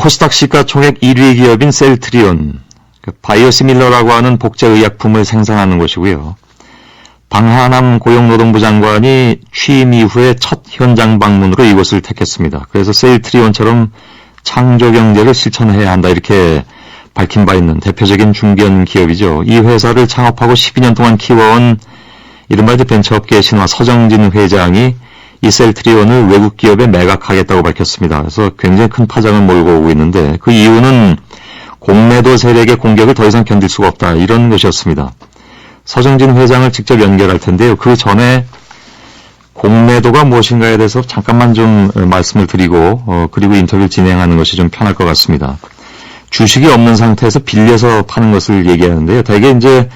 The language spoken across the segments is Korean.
코스닥 시가총액 1위 기업인 셀트리온, 바이오시밀러라고 하는 복제의약품을 생산하는 곳이고요. 방하남 고용노동부 장관이 취임 이후에 첫 현장 방문으로 이곳을 택했습니다. 그래서 셀트리온처럼 창조 경제를 실천해야 한다 이렇게 밝힌 바 있는 대표적인 중견 기업이죠. 이 회사를 창업하고 12년 동안 키워온 이른바 벤처업계의 신화 서정진 회장이 이 셀트리온을 외국 기업에 매각하겠다고 밝혔습니다. 그래서 굉장히 큰 파장을 몰고 오고 있는데 그 이유는 공매도 세력의 공격을 더 이상 견딜 수가 없다 이런 것이었습니다. 서정진 회장을 직접 연결할 텐데요. 그 전에 공매도가 무엇인가에 대해서 잠깐만 좀 말씀을 드리고 그리고 인터뷰를 진행하는 것이 좀 편할 것 같습니다. 주식이 없는 상태에서 빌려서 파는 것을 얘기하는데요. 대개 이제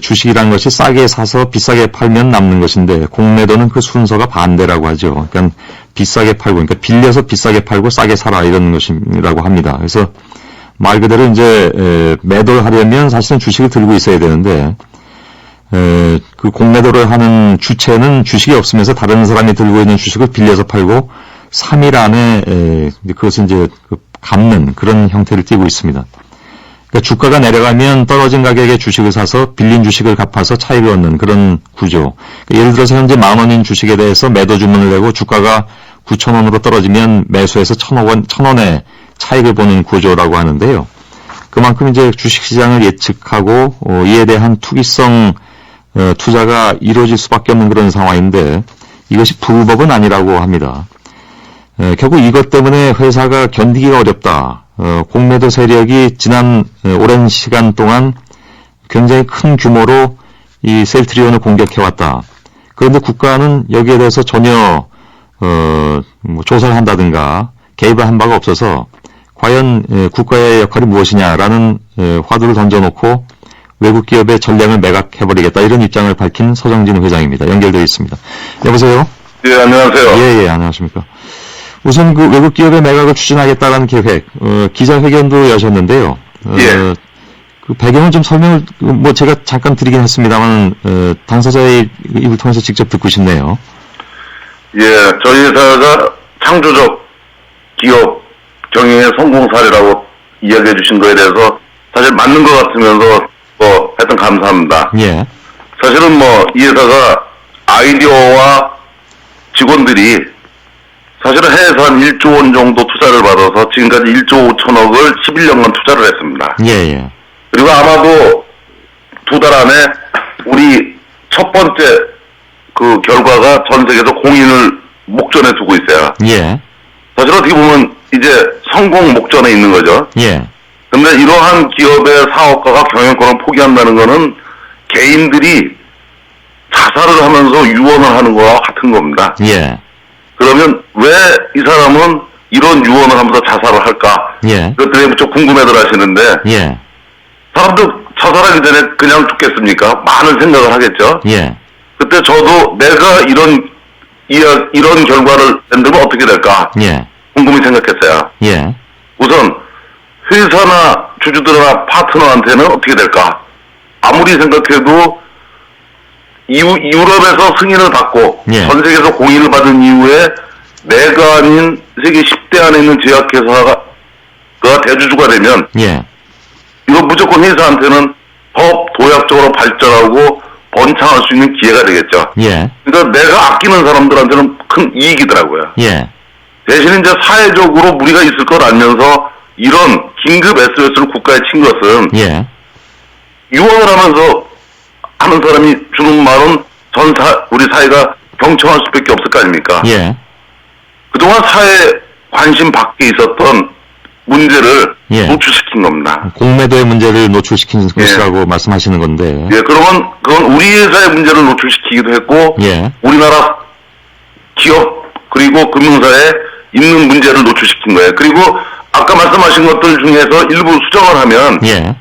주식이라는 것이 싸게 사서 비싸게 팔면 남는 것인데 공매도는 그 순서가 반대라고 하죠. 그러니까 비싸게 팔고, 그러니까 빌려서 비싸게 팔고 싸게 사라 이런 것이라고 합니다. 그래서 말 그대로 이제 매도를 하려면 사실은 주식을 들고 있어야 되는데 그 공매도를 하는 주체는 주식이 없으면서 다른 사람이 들고 있는 주식을 빌려서 팔고 3일 안에 그것을 이제 갚는 그런 형태를 띠고 있습니다. 그러니까 주가가 내려가면 떨어진 가격에 주식을 사서 빌린 주식을 갚아서 차익을 얻는 그런 구조. 그러니까 예를 들어서 현재 10,000원인 주식에 대해서 매도 주문을 내고 주가가 9,000원으로 떨어지면 매수해서 1,000원의 차익을 보는 구조라고 하는데요. 그만큼 이제 주식시장을 예측하고 이에 대한 투기성 투자가 이루어질 수밖에 없는 그런 상황인데 이것이 불법은 아니라고 합니다. 결국 이것 때문에 회사가 견디기가 어렵다. 공매도 세력이 지난 오랜 시간 동안 굉장히 큰 규모로 이 셀트리온을 공격해왔다. 그런데 국가는 여기에 대해서 전혀 조사를 한다든가 개입을 한 바가 없어서 과연 국가의 역할이 무엇이냐라는 화두를 던져놓고 외국 기업의 전략을 매각해버리겠다 이런 입장을 밝힌 서정진 회장입니다. 연결되어 있습니다. 여보세요? 예, 안녕하세요. 예, 안녕하십니까. 우선 그 외국 기업의 매각을 추진하겠다는 계획, 기자회견도 여셨는데요. 예. 그 배경은 좀 설명을, 제가 잠깐 드리긴 했습니다만, 당사자의 입을 통해서 직접 듣고 싶네요. 예, 저희 회사가 창조적 기업 경영의 성공 사례라고 이야기해 주신 거에 대해서 사실 맞는 것 같으면서 하여튼 감사합니다. 예. 사실은 이 회사가 아이디어와 직원들이 사실은 해외에서 한 1조 원 정도 투자를 받아서 지금까지 1조 5천억을 11년간 투자를 했습니다. 예. 그리고 아마도 2달 안에 우리 첫 번째 그 결과가 전 세계에서 공인을 목전에 두고 있어요. 예. 사실 어떻게 보면 이제 성공 목전에 있는 거죠. 예. 근데 이러한 기업의 사업가가 경영권을 포기한다는 거는 개인들이 자살을 하면서 유언을 하는 거와 같은 겁니다. 예. 그러면 왜 이 사람은 이런 유언을 하면서 자살을 할까? 예. 그것들이 무척 궁금해들 하시는데, 예. 사람도 자살하기 전에 그냥 죽겠습니까? 많은 생각을 하겠죠? 예. 그때 저도 내가 이런 결과를 만들면 어떻게 될까? 예. 궁금히 생각했어요. 예. 우선, 회사나 주주들이나 파트너한테는 어떻게 될까? 아무리 생각해도 유럽에서 승인을 받고 예. 전 세계에서 공인을 받은 이후에 내가 아닌 세계 10대 안에 있는 제약회사가 대주주가 되면 예. 이거 무조건 회사한테는 더 도약적으로 발전하고 번창할 수 있는 기회가 되겠죠. 예. 그러니까 내가 아끼는 사람들한테는 큰 이익이더라고요. 예. 대신 이제 사회적으로 무리가 있을 걸 알면서 이런 긴급 SOS를 국가에 친 것은 예. 유언을 하면서 하는 사람이 주는 말은 우리 사회가 경청할 수밖에 없을 거 아닙니까? 예. 그동안 사회 관심 밖에 있었던 문제를 예. 노출시킨 겁니다. 공매도의 문제를 노출시킨 것이라고 말씀하시는 건데. 예, 그건 우리 회사의 문제를 노출시키기도 했고, 예. 우리나라 기업 그리고 금융사에 있는 문제를 노출시킨 거예요. 그리고 아까 말씀하신 것들 중에서 일부 수정을 하면 예.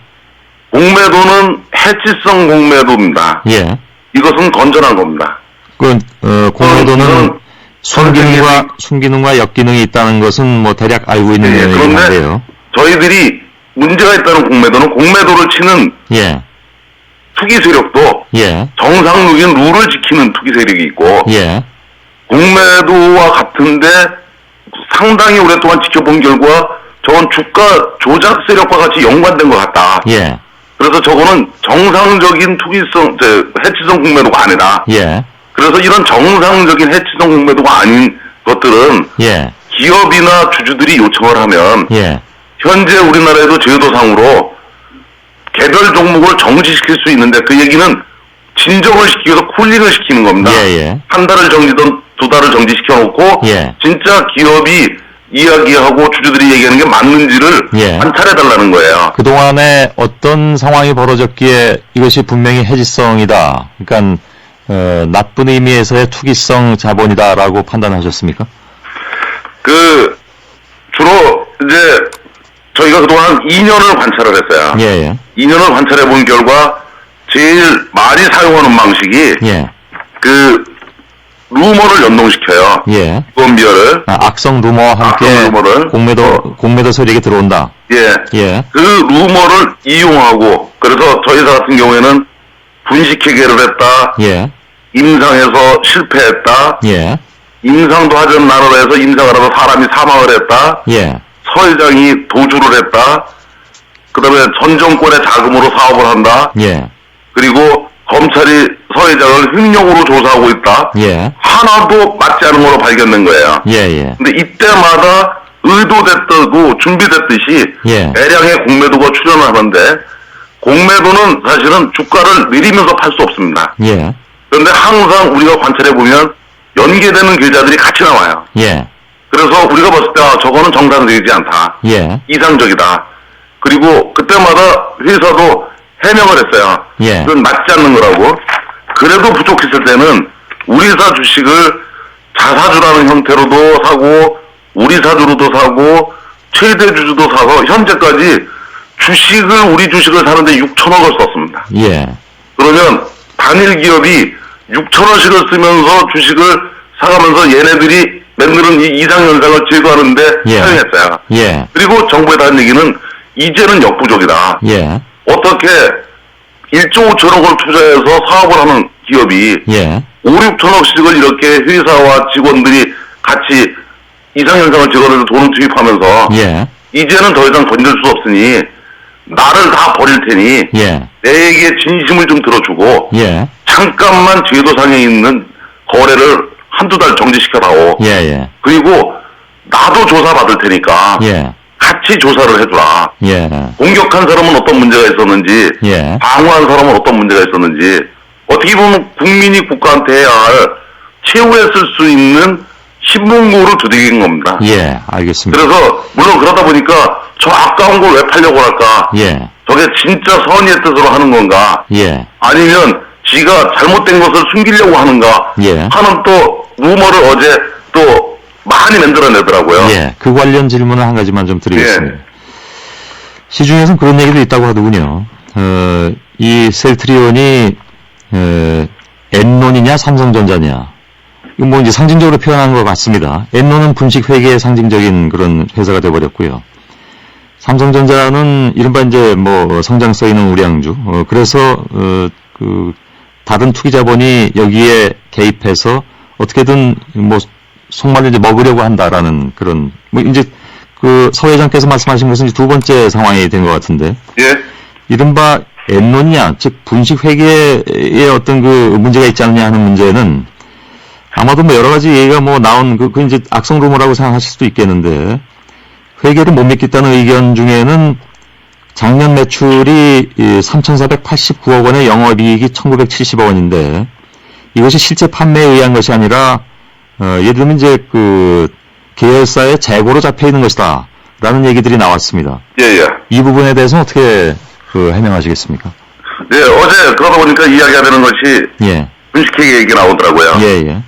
공매도는 해치성 공매도입니다. 예. 이것은 건전한 겁니다. 공매도는 순기능과 역기능이 있다는 것은 대략 알고 있는 내용이긴 한데요. 저희들이 문제가 있다는 공매도를 치는 예. 투기 세력도 예. 정상적인 룰을 지키는 투기 세력이 있고 예. 공매도와 같은데 상당히 오랫동안 지켜본 결과 저건 주가 조작 세력과 같이 연관된 것 같다. 예. 그래서 저거는 정상적인 투기성, 해치성 공매도가 아니다. 예. 그래서 이런 정상적인 해치성 공매도가 아닌 것들은 예. 기업이나 주주들이 요청을 하면 예. 현재 우리나라에도 제도상으로 개별 종목을 정지시킬 수 있는데 그 얘기는 진정을 시키기 위해서 쿨링을 시키는 겁니다. 예. 한 달을 정지든 두 달을 정지시켜 놓고 예. 진짜 기업이 이야기하고 주주들이 얘기하는 게 맞는지를 예. 관찰해달라는 거예요. 그동안에 어떤 상황이 벌어졌기에 이것이 분명히 해지성이다. 그러니까 나쁜 의미에서의 투기성 자본이다라고 판단하셨습니까? 주로 이제 저희가 그동안 2년을 관찰을 했어요. 예. 2년을 관찰해 본 결과 제일 많이 사용하는 방식이 예. 루머를 연동시켜요. 예. 기업비어를. 악성 루머와 함께 악성 루머를. 공매도 세력이 들어온다. 예. 예. 그 루머를 이용하고 그래서 저희 회사 같은 경우에는 분식회계를 했다. 예. 임상해서 실패했다. 예. 임상도 하지 않으러 해서 임상을 하다 사람이 사망을 했다. 예. 서회장이 도주를 했다. 그 다음에 전 정권의 자금으로 사업을 한다. 예. 그리고 검찰이 서회장을 횡령으로 조사하고 있다. 예. 하나도 맞지 않은 걸로 발견된 거예요. 예. 근데 이때마다 의도됐고 준비됐듯이 예. 대량의 공매도가 출현을 하는데 공매도는 사실은 주가를 내리면서 팔 수 없습니다. 예. 그런데 항상 우리가 관찰해보면 연계되는 계좌들이 같이 나와요. 예. 그래서 우리가 봤을 때 저거는 정상적이지 않다. 예. 이상적이다. 그리고 그때마다 회사도 해명을 했어요. 예. 그건 맞지 않는 거라고. 그래도 부족했을 때는 우리사 주식을 자사주라는 형태로도 사고 우리사주로도 사고 최대 주주도 사서 현재까지 우리 주식을 사는데 6천억을 썼습니다. 예. 그러면 단일 기업이 6천원씩을 쓰면서 주식을 사가면서 얘네들이 만드는 이 이상현상을 제거하는데 예. 사용했어요. 예. 그리고 정부에다 한 얘기는 이제는 역부족이다. 예. 어떻게 1조 5천억을 투자해서 사업을 하는 기업이 예. 5, 6천억씩을 이렇게 회사와 직원들이 같이 이상현상을 제거해서 돈을 투입하면서 예. 이제는 더 이상 건질 수 없으니 나를 다 버릴 테니 예. 내게 진심을 좀 들어주고 예. 잠깐만 제도상에 있는 거래를 한두 달 정지시켜다오. 예. 그리고 나도 조사받을 테니까 예. 같이 조사를 해주라. 예. 공격한 사람은 어떤 문제가 있었는지 예. 방어한 사람은 어떤 문제가 있었는지 어떻게 보면 국민이 국가한테 해야 할 최후에 쓸 수 있는 신문고를 두들긴 겁니다. 예. 알겠습니다. 그래서 물론 그러다 보니까 저 아까운 걸 왜 팔려고 할까? 예. 저게 진짜 선의의 뜻으로 하는 건가? 예. 아니면 지가 잘못된 것을 숨기려고 하는가? 예. 하는 또 루머를 어제 또 많이 만들어내더라고요. 예. 그 관련 질문을 한 가지만 좀 드리겠습니다. 예. 시중에서는 그런 얘기도 있다고 하더군요. 이 셀트리온이 엔론이냐 삼성전자냐. 이건 뭐 이제 상징적으로 표현한 것 같습니다. 엔론은 분식 회계의 상징적인 그런 회사가 되어버렸고요. 삼성전자는 이른바 이제 뭐 성장세 있는 우량주. 그래서 다른 투기 자본이 여기에 개입해서 어떻게든 뭐 속말로 이제 먹으려고 한다라는 그런 뭐 이제 서 회장께서 말씀하신 것은 이제 두 번째 상황이 된 것 같은데. 예. 이른바 엔론이냐, 즉 분식 회계에 어떤 문제가 있지 않느냐 하는 문제는 아마도 뭐 여러 가지 얘기가 뭐 나온 그 이제 악성 루머라고 생각하실 수도 있겠는데 회계를 못 믿겠다는 의견 중에는 작년 매출이 3,489억 원의 영업이익이 1,970억 원인데 이것이 실제 판매에 의한 것이 아니라 예를 들면 이제 계열사의 재고로 잡혀 있는 것이다 라는 얘기들이 나왔습니다. 예. 이 부분에 대해서는 어떻게 해명하시겠습니까? 네, 어제 그러다 보니까 이야기가 되는 것이 예. 분식회계 얘기 나오더라고요. 예.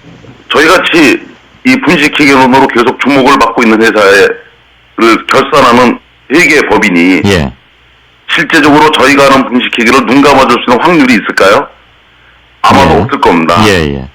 저희 같이 이 분식회계론으로 계속 주목을 받고 있는 회사를 결산하는 회계 법인이 예. 실제적으로 저희가 하는 분식회계를 눈 감아줄 수 있는 확률이 있을까요? 아마도 예. 없을 겁니다. 예.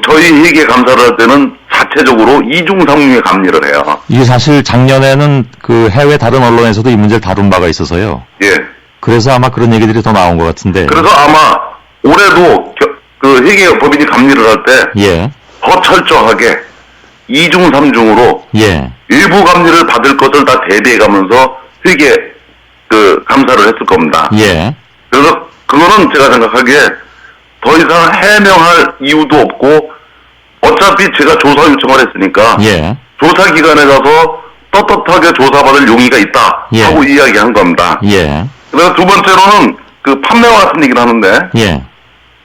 저희 회계 감사를 할 때는 자체적으로 이중상중의 감리를 해요. 이게 사실 작년에는 해외 다른 언론에서도 이 문제를 다룬 바가 있어서요. 예. 그래서 아마 그런 얘기들이 더 나온 것 같은데. 그래서 아마 올해도 그 회계 법인이 감리를 할 때 예. 더 철저하게 2중, 3중으로 예. 일부 감리를 받을 것을 다 대비해가면서 회계 감사를 했을 겁니다. 예. 그래서 그거는 제가 생각하기에 더 이상 해명할 이유도 없고 어차피 제가 조사 요청을 했으니까 예. 조사 기관에 가서 떳떳하게 조사받을 용의가 있다 예. 하고 이야기한 겁니다. 예. 그래서 두 번째로는 판매와 같은 얘기를 하는데 예.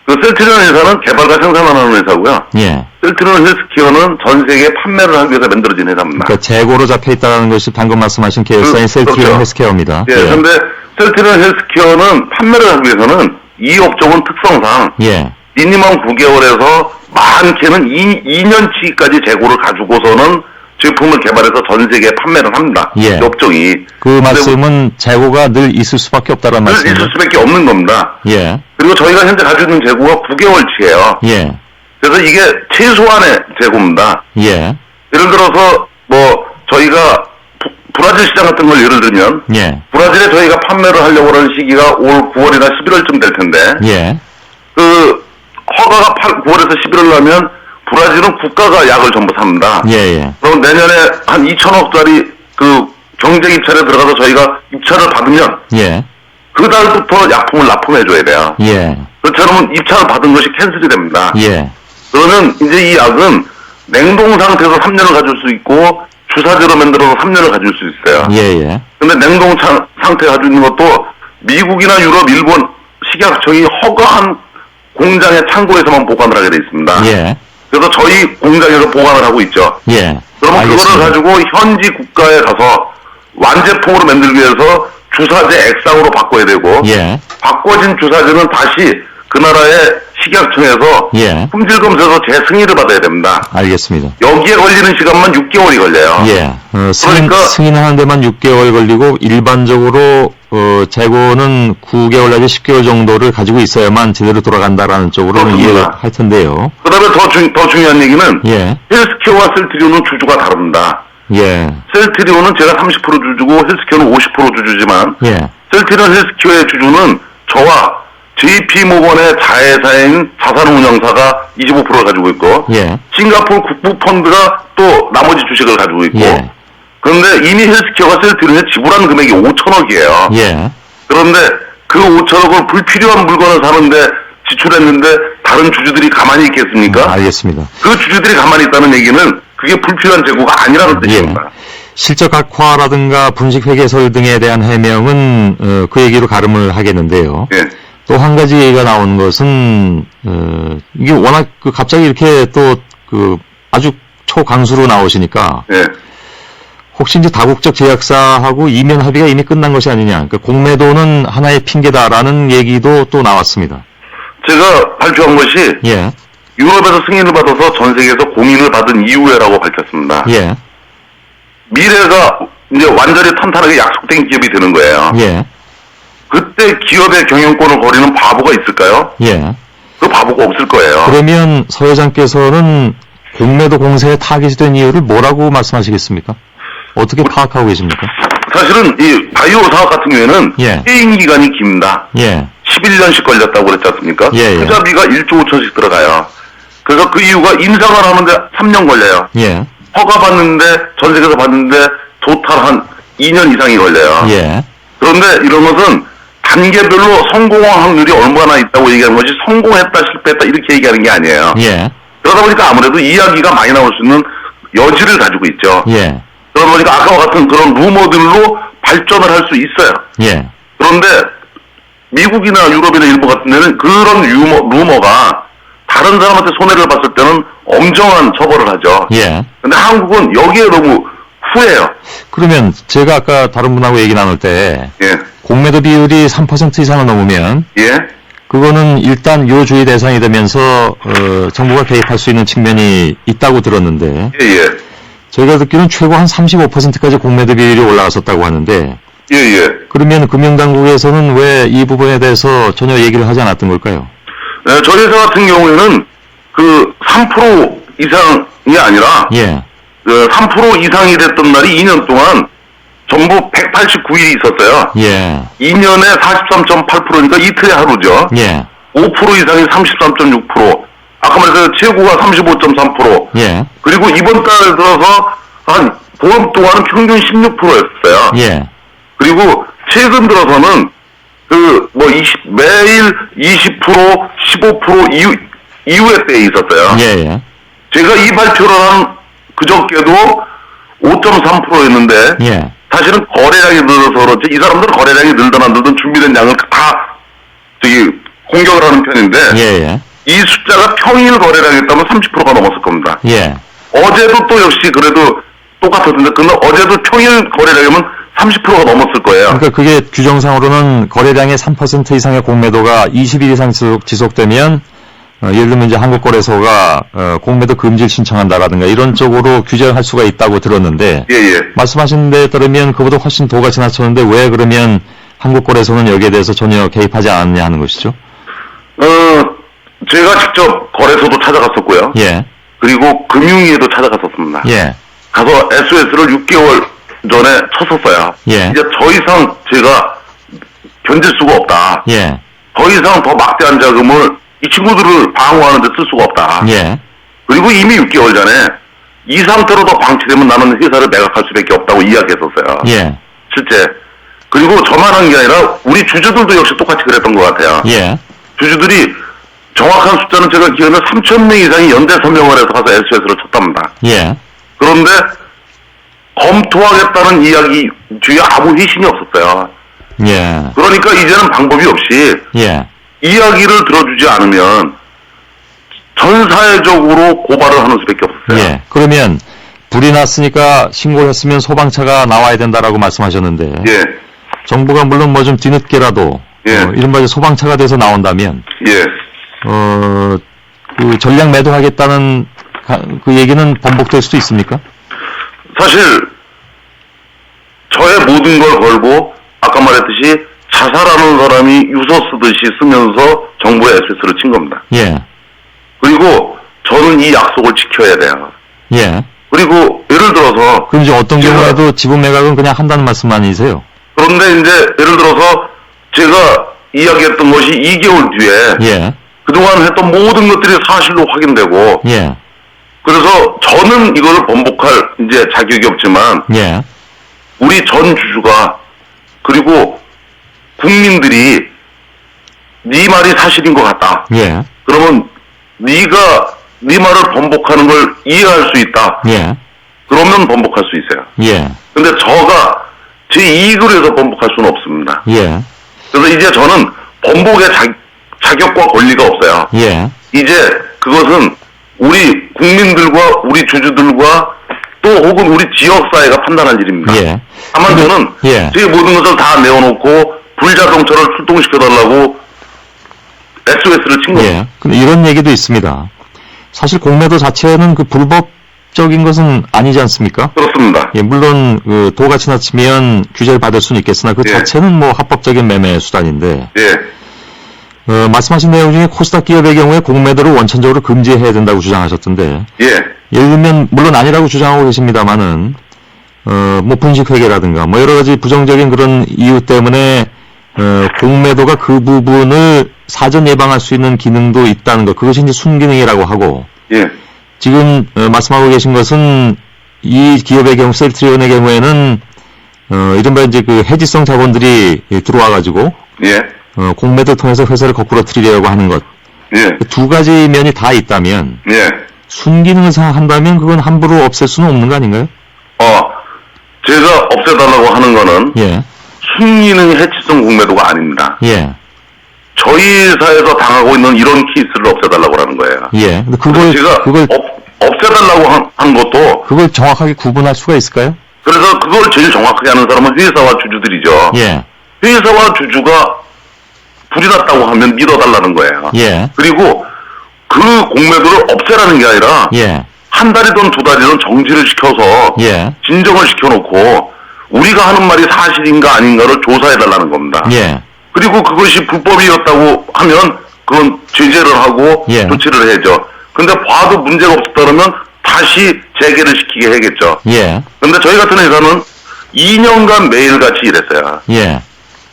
셀트리온 회사는 개발과 생산하는 회사고요. 예. 셀트리온 헬스케어는 전 세계에 판매를 하기 위해서 만들어진 회사입니다. 그러니까 재고로 잡혀 있다는 것이 방금 말씀하신 계열사인 셀트리온 그렇죠. 헬스케어입니다. 예, 그런데 셀트리온 헬스케어는 판매를 하기 위해서는 이 업종은 특성상 예. 미니멈 9개월에서 많게는 2년치까지 재고를 가지고서는 제품을 개발해서 전 세계에 판매를 합니다. 예. 이 업종이. 그 말씀은 재고가 늘 있을 수밖에 없다는 늘 말씀이죠. 있을 수밖에 없는 겁니다. 예. 그리고 저희가 현재 가지고 있는 재고가 9개월치예요. 예. 그래서 이게 최소한의 재고입니다. 예. 예를 들어서 저희가 브라질 시장 같은 걸 예를 들면 예. 브라질에 저희가 판매를 하려고 하는 시기가 올 9월이나 11월쯤 될 텐데 예. 허가가 9월에서 11월 나면 브라질은 국가가 약을 전부 삽니다. 예. 예. 그럼 내년에 한 2천억짜리 경쟁 입찰에 들어가서 저희가 입찰을 받으면 예. 그 달부터 약품을 납품해줘야 돼요. 예. 그렇지 않으면 입찰을 받은 것이 캔슬이 됩니다. 예. 그러면 이제 이 약은 냉동 상태에서 3년을 가질 수 있고 주사제로 만들어서 3년을 가질 수 있어요. 예. 예. 근데 냉동 상태에 가지고 있는 것도 미국이나 유럽, 일본 식약청이 허가한 공장의 창고에서만 보관을 하게 돼 있습니다. 예. 그래서 저희 공장에서 보관을 하고 있죠. 예. 그러면 알겠습니다. 그거를 가지고 현지 국가에 가서 완제품으로 만들기 위해서 주사제 액상으로 바꿔야 되고 예. 바꿔진 주사제는 다시 그 나라의 식약청에서 예. 품질 검사에서 재승인을 받아야 됩니다. 알겠습니다. 여기에 걸리는 시간만 6개월이 걸려요. 예. 그러니까 승인하는 데만 6개월 걸리고 일반적으로 재고는 9개월 내지 10개월 정도를 가지고 있어야만 제대로 돌아간다라는 쪽으로는 그렇습니다. 이해를 할 텐데요. 그다음에 더 중요한 얘기는 예. 헬스케어와 셀트리온은 주주가 다릅니다. 예. 셀트리온은 제가 30% 주주고 헬스케어는 50% 주주지만 예. 셀트리온 헬스케어의 주주는 저와 JP모건의 자회사인 자산운용사가 25%를 가지고 있고 예. 싱가포르 국부펀드가 또 나머지 주식을 가지고 있고 예. 그런데 이미 헬스케어가 셀트리온에 지불한 금액이 5천억이에요. 예. 그런데 그 5천억을 불필요한 물건을 사는데 지출했는데 다른 주주들이 가만히 있겠습니까? 알겠습니다. 그 주주들이 가만히 있다는 얘기는 그게 불필요한 재고가 아니라는 예. 뜻입니다. 실적 악화라든가 분식 회계설 등에 대한 해명은 그 얘기로 가름을 하겠는데요. 예. 또 한 가지 얘기가 나오는 것은 이게 워낙 갑자기 이렇게 또 아주 초강수로 나오시니까 예. 혹시 이제 다국적 제약사하고 이면 합의가 이미 끝난 것이 아니냐. 그러니까 공매도는 하나의 핑계다라는 얘기도 또 나왔습니다. 제가 발표한 것이 예. 유럽에서 승인을 받아서 전 세계에서 공인을 받은 이후에라고 밝혔습니다. 예. 미래가 이제 완전히 탄탄하게 약속된 기업이 되는 거예요. 예. 그때 기업의 경영권을 거리는 바보가 있을까요? 예. 그 바보가 없을 거예요. 그러면 서 회장께서는 공매도 공세에 타깃이 된 이유를 뭐라고 말씀하시겠습니까? 어떻게 파악하고 계십니까? 사실은 이 바이오 사업 같은 경우에는 예. 해임 기간이 깁니다. 예. 11년씩 걸렸다고 그랬지 않습니까? 예, 예. 투자비가 1조 5천씩 들어가요. 그래서 그 이유가 인상을 하는데 3년 걸려요. 예. 허가 받는데 전 세계에서 받는데 토탈 한 2년 이상이 걸려요. 예. 그런데 이런 것은 단계별로 성공할 확률이 얼마나 있다고 얘기하는 것이 성공했다 실패했다 이렇게 얘기하는 게 아니에요. 예. 그러다 보니까 아무래도 이야기가 많이 나올 수 있는 여지를 가지고 있죠. 예. 그러다 보니까 아까와 같은 그런 루머들로 발전을 할 수 있어요. 예. 그런데 미국이나 유럽이나 일본 같은 데는 그런 루머가 다른 사람한테 손해를 봤을 때는 엄정한 처벌을 하죠. 예. 근데 한국은 여기에 너무 후해요. 그러면 제가 아까 다른 분하고 얘기 나눌 때 예. 공매도 비율이 3% 이상을 넘으면 예. 그거는 일단 요주의 대상이 되면서 정부가 개입할 수 있는 측면이 있다고 들었는데 예, 예. 저희가 듣기로는 최고 한 35%까지 공매도 비율이 올라갔었다고 하는데 예, 예. 그러면 금융당국에서는 왜 이 부분에 대해서 전혀 얘기를 하지 않았던 걸까요? 네, 저희 회사 같은 경우에는 그 3% 이상이 아니라 예. 3% 이상이 됐던 날이 2년 동안 전부 189일이 있었어요. 예. 2년에 43.8%니까 이틀에 하루죠. 예. 5% 이상이 33.6%. 아까 아까 말했던 최고가 35.3%. 예. 그리고 이번 달 들어서 한 보름 동안은 평균 16%였어요. 예. 그리고 최근 들어서는 매일 20%, 15% 이후의 때에 있었어요. 예. 예. 제가 이 발표를 한 그저께도 5.3%였는데 예. 사실은 거래량이 늘어서 그렇지 이 사람들은 거래량이 늘든 안 늘든 준비된 양을 다 공격을 하는 편인데 예. 예. 이 숫자가 평일 거래량이 있다면 30%가 넘었을 겁니다. 예. 어제도 또 역시 그래도 똑같았는데 근데 어제도 평일 거래량이면 30%가 넘었을 거예요. 그러니까 그게 규정상으로는 거래량의 3% 이상의 공매도가 20일 이상 지속되면 예를 들면 이제 한국거래소가 공매도 금지를 신청한다라든가 이런 쪽으로 규정할 수가 있다고 들었는데 예. 말씀하신 데에 따르면 그보다 훨씬 도가 지나쳤는데 왜 그러면 한국거래소는 여기에 대해서 전혀 개입하지 않았냐 하는 것이죠? 제가 직접 거래소도 찾아갔었고요. 예. 그리고 금융위에도 찾아갔었습니다. 예. 가서 SOS를 6개월 전에 쳤었어요. 예. 이제 더 이상 제가 견딜 수가 없다. 예. 더 이상 더 막대한 자금을 이 친구들을 방어하는 데 쓸 수가 없다. 예. 그리고 이미 6개월 전에 이 상태로 더 방치되면 나는 회사를 매각할 수밖에 없다고 이야기했었어요. 예. 실제. 그리고 저만 한 게 아니라 우리 주주들도 역시 똑같이 그랬던 것 같아요. 예. 주주들이 정확한 숫자는 제가 기억하면 3,000명 이상이 연대 서명을 해서 가서 SOS를 쳤답니다. 예. 그런데 검토하겠다는 이야기 뒤에 아무 회신이 없었어요. 예. 그러니까 이제는 방법이 없이 예. 이야기를 들어주지 않으면 전 사회적으로 고발을 하는 수밖에 없었어요. 예. 그러면 불이 났으니까 신고를 했으면 소방차가 나와야 된다라고 말씀하셨는데 예. 정부가 물론 뭐 좀 뒤늦게라도 예. 이른바 이제 소방차가 돼서 나온다면 예. 그 전략 매도하겠다는 그 얘기는 번복될 수도 있습니까? 사실 저의 모든 걸 걸고 아까 말했듯이 자살하는 사람이 유서 쓰듯이 쓰면서 정부에 SOS를 친 겁니다. 예. 그리고 저는 이 약속을 지켜야 돼요. 예. 그리고 예를 들어서 그럼 이제 어떤 제가- 경우에도 지분 매각은 그냥 한다는 말씀만이세요? 그런데 이제 예를 들어서 제가 이야기했던 것이 2개월 뒤에 예. 그동안 했던 모든 것들이 사실로 확인되고 예. 그래서 저는 이걸 번복할 이제 자격이 없지만 예. 우리 전 주주가 그리고 국민들이 네 말이 사실인 것 같다. 예. 그러면 네가 네 말을 번복하는 걸 이해할 수 있다. 예. 그러면 번복할 수 있어요. 예. 근데 저가 제 이익을 해서 번복할 수는 없습니다. 예. 그래서 이제 저는 번복의 자격과 권리가 없어요. 예. 이제 그것은 우리 국민들과 우리 주주들과 또 혹은 우리 지역사회가 판단할 일입니다. 예. 다만 저는 예. 제 모든 것을 다 내어놓고 불자동차를 출동시켜달라고 SOS를 친 겁니다. 예. 근데 이런 얘기도 있습니다. 사실 공매도 자체는 그 불법적인 것은 아니지 않습니까? 그렇습니다. 예, 물론 그 도가 지나치면 규제를 받을 수는 있겠으나 그 예. 자체는 뭐 합법적인 매매 수단인데 예, 말씀하신 내용 중에 코스닥 기업의 경우에 공매도를 원천적으로 금지해야 된다고 주장하셨던데 예, 예를 들면 물론 아니라고 주장하고 계십니다만은 뭐 분식회계라든가 뭐 여러 가지 부정적인 그런 이유 때문에 공매도가 그 부분을 사전 예방할 수 있는 기능도 있다는 것, 그것이 이제 순기능이라고 하고 예, 지금 말씀하고 계신 것은 이 기업의 경우 셀트리온의 경우에는 이른바 이제 그 해지성 자본들이 들어와 가지고 예, 공매도 통해서 회사를 거꾸로 틀리려고 하는 것, 예, 두 가지 면이 다 있다면 예. 순기능을 생각한다면 그건 함부로 없앨 수는 없는 거 아닌가요? 제가 없애달라고 하는 거는 예, 순기능 해치성 공매도가 아닙니다. 예, 저희 회사에서 당하고 있는 이런 케이스를 없애달라고 하는 거예요. 예. 근데 그래서 제가 그걸 없애달라고 한 것도 그걸 정확하게 구분할 수가 있을까요? 그래서 그걸 제일 정확하게 하는 사람은 회사와 주주들이죠. 예, 회사와 주주가 불이 났다고 하면 믿어달라는 거예요. 예, 그리고 그 공매도를 없애라는 게 아니라 예, 한 달이든 두 달이든 정지를 시켜서 예, 진정을 시켜놓고 우리가 하는 말이 사실인가 아닌가를 조사해달라는 겁니다. 예, 그리고 그것이 불법이었다고 하면 그건 제재를 하고 예. 조치를 해야죠. 근데 봐도 문제가 없었다 그러면 다시 재개를 시키게 해야겠죠. 예, 근데 저희 같은 회사는 2년간 매일같이 일했어요. 예,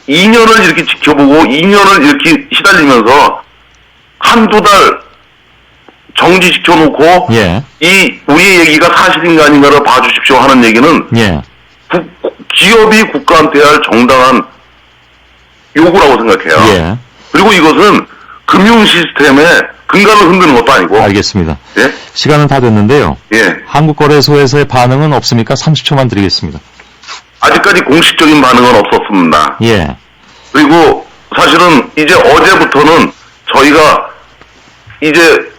2년을 이렇게 지켜보고 2년을 이렇게 시달리면서 한두 달 정지시켜놓고 예. 이 우리 얘기가 사실인가 아닌가를 봐주십시오 하는 얘기는 예. 기업이 국가한테 할 정당한 요구라고 생각해요. 예. 그리고 이것은 금융 시스템의 근간을 흔드는 것도 아니고. 알겠습니다. 예? 시간은 다 됐는데요. 예. 한국거래소에서의 반응은 없습니까? 30초만 드리겠습니다. 아직까지 공식적인 반응은 없었습니다. 예. 그리고 사실은 이제 어제부터는 저희가 이제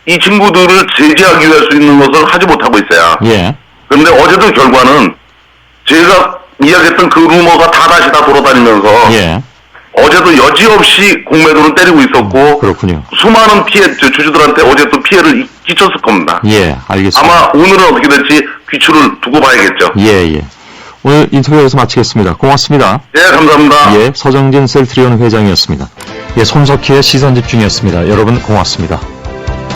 이 친구들을 제재하기 위해 할 수 있는 것을 하지 못하고 있어요. 예. 그런데 어제도 결과는 제가 이야기했던 그 루머가 다시 돌아다니면서 예. 어제도 여지없이 공매도는 때리고 있었고 그렇군요. 수많은 주주들한테 어제 또 피해를 끼쳤을 겁니다. 예. 알겠습니다. 아마 오늘은 어떻게 될지 귀추를 두고 봐야겠죠. 예, 예. 오늘 인터뷰 여기서 마치겠습니다. 고맙습니다. 예, 감사합니다. 예, 서정진 셀트리온 회장이었습니다. 예, 손석희의 시선집중이었습니다. 여러분 고맙습니다.